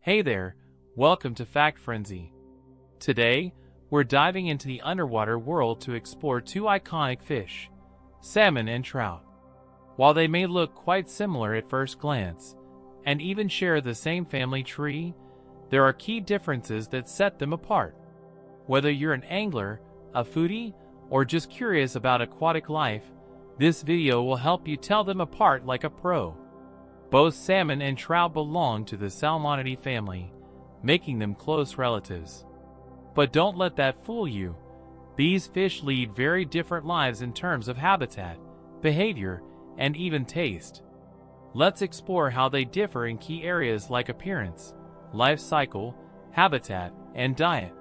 Hey there, welcome to Fact Frenzy. Today, we're diving into the underwater world to explore two iconic fish, salmon and trout. While they may look quite similar at first glance, and even share the same family tree, there are key differences that set them apart. Whether you're an angler, a foodie, or just curious about aquatic life, this video will help you tell them apart like a pro. Both salmon and trout belong to the Salmonidae family, making them close relatives. But don't let that fool you. These fish lead very different lives in terms of habitat, behavior, and even taste. Let's explore how they differ in key areas like appearance, life cycle, habitat, and diet.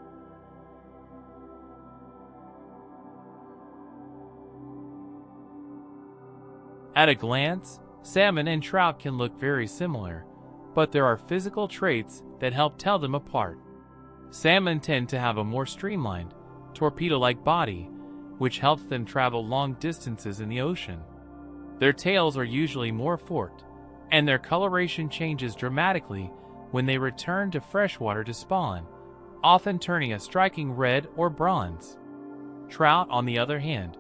At a glance, salmon and trout can look very similar, but there are physical traits that help tell them apart. Salmon tend to have a more streamlined, torpedo-like body, which helps them travel long distances in the ocean. Their tails are usually more forked, and their coloration changes dramatically when they return to freshwater to spawn, often turning a striking red or bronze. Trout, on the other hand,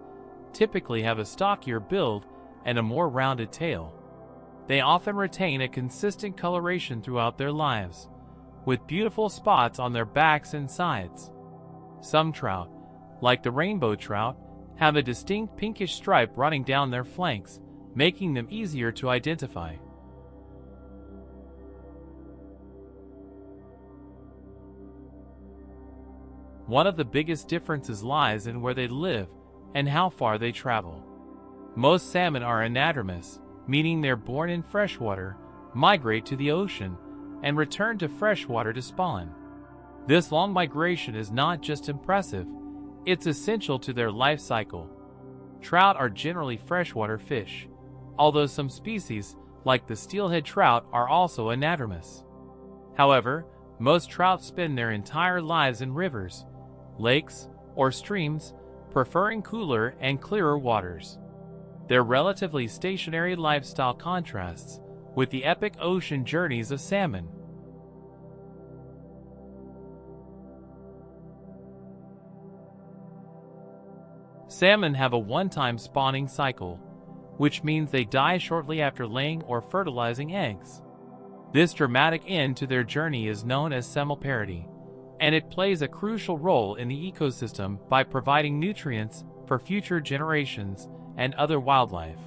typically have a stockier build and a more rounded tail. They often retain a consistent coloration throughout their lives, with beautiful spots on their backs and sides. Some trout, like the rainbow trout, have a distinct pinkish stripe running down their flanks, making them easier to identify. One of the biggest differences lies in where they live and how far they travel. Most salmon are anadromous, meaning they're born in freshwater, migrate to the ocean, and return to freshwater to spawn. This long migration is not just impressive, it's essential to their life cycle. Trout are generally freshwater fish, although some species, like the steelhead trout, are also anadromous. However, most trout spend their entire lives in rivers, lakes, or streams, preferring cooler and clearer waters. Their relatively stationary lifestyle contrasts with the epic ocean journeys of salmon. Salmon have a one-time spawning cycle, which means they die shortly after laying or fertilizing eggs. This dramatic end to their journey is known as semelparity, and it plays a crucial role in the ecosystem by providing nutrients for future generations and other wildlife.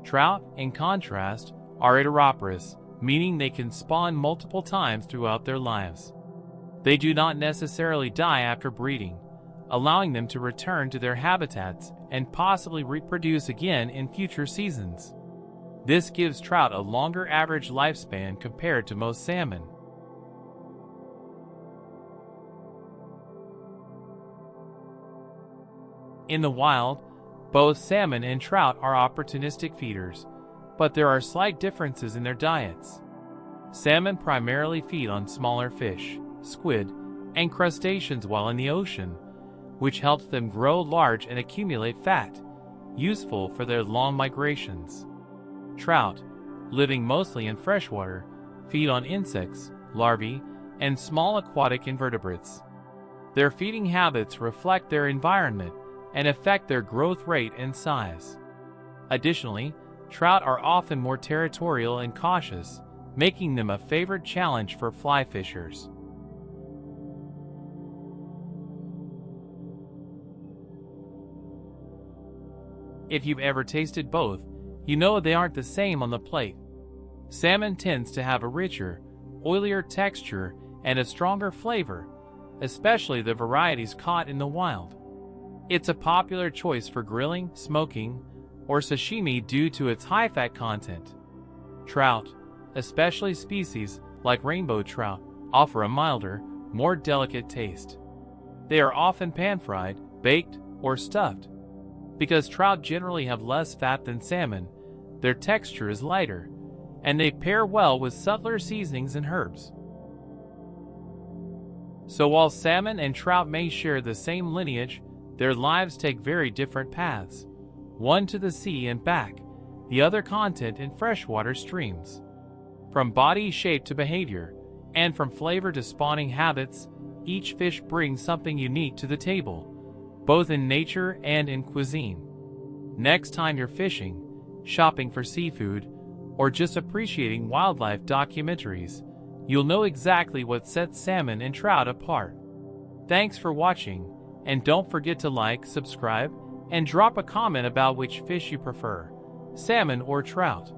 Trout, in contrast, are heteroporous, meaning they can spawn multiple times throughout their lives. They do not necessarily die after breeding, allowing them to return to their habitats and possibly reproduce again in future seasons. This gives trout a longer average lifespan compared to most salmon. In the wild, both salmon and trout are opportunistic feeders, but there are slight differences in their diets. Salmon primarily feed on smaller fish, squid, and crustaceans while in the ocean, which helps them grow large and accumulate fat, useful for their long migrations. Trout, living mostly in freshwater, feed on insects, larvae, and small aquatic invertebrates. Their feeding habits reflect their environment and affect their growth rate and size. Additionally, trout are often more territorial and cautious, making them a favorite challenge for fly fishers. If you've ever tasted both, you know they aren't the same on the plate. Salmon tends to have a richer, oilier texture and a stronger flavor, especially the varieties caught in the wild. It's a popular choice for grilling, smoking, or sashimi due to its high fat content. Trout, especially species like rainbow trout, offer a milder, more delicate taste. They are often pan-fried, baked, or stuffed. Because trout generally have less fat than salmon, their texture is lighter, and they pair well with subtler seasonings and herbs. So while salmon and trout may share the same lineage, their lives take very different paths, one to the sea and back, the other content in freshwater streams. From body shape to behavior, And from flavor to spawning habits, each fish brings something unique to the table, both in nature and in cuisine. Next time you're fishing, shopping for seafood, or just appreciating wildlife documentaries, you'll know exactly what sets salmon and trout apart. Thanks for watching, and don't forget to like, subscribe, and drop a comment about which fish you prefer, salmon or trout.